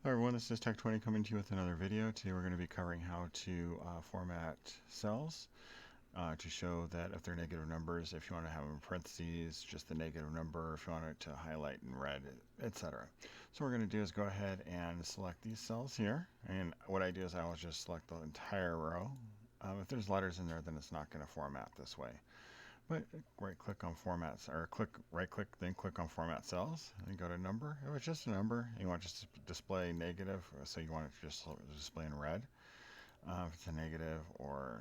Hello everyone, this is Tech20 coming to you with another video. Today we're going to be covering how to format cells to show that if they're negative numbers, if you want to have them in parentheses, just the negative number, if you want it to highlight in red, etc. So what we're going to do is go ahead and select these cells here. And what I do is I always just select the entire row. If there's letters in there, then it's not going to format this way. But right click on formats, or right click, then click on format cells, and go to number. If it's just a number, you want to just display negative, so you want it to just display in red. If it's a negative, or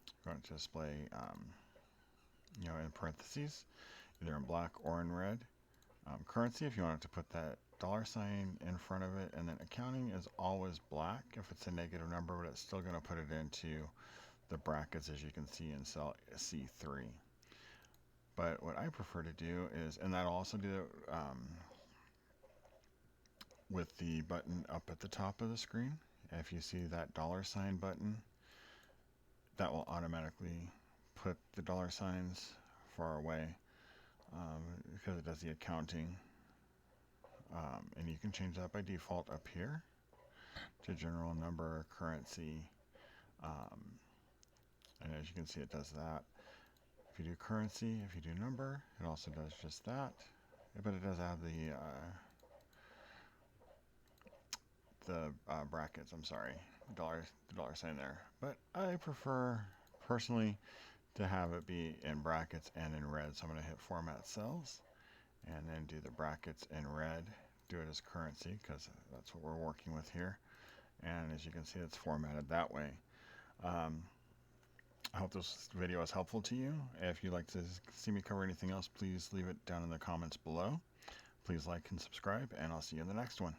you want it to display, in parentheses, either in black or in red. Currency, if you want it to put that $sign in front of it, and then accounting is always black if it's a negative number, but it's still going to put it into the brackets, as you can see in cell C3. But what I prefer to do is, and that'll also do it with the button up at the top of the screen. If you see that $sign button, that will automatically put the $signs far away because it does the accounting. And you can change that by default up here to general number, currency. And as you can see, it does that. If you do currency, if you do number, it also does just that. But it does have the brackets, I'm sorry, the dollar sign there. But I prefer, personally, to have it be in brackets and in red. So I'm going to hit Format Cells, and then do the brackets in red. Do it as currency, because that's what we're working with here. And as you can see, it's formatted that way. I hope this video is helpful to you. If you'd like to see me cover anything else, please leave it down in the comments below. Please like and subscribe, and I'll see you in the next one.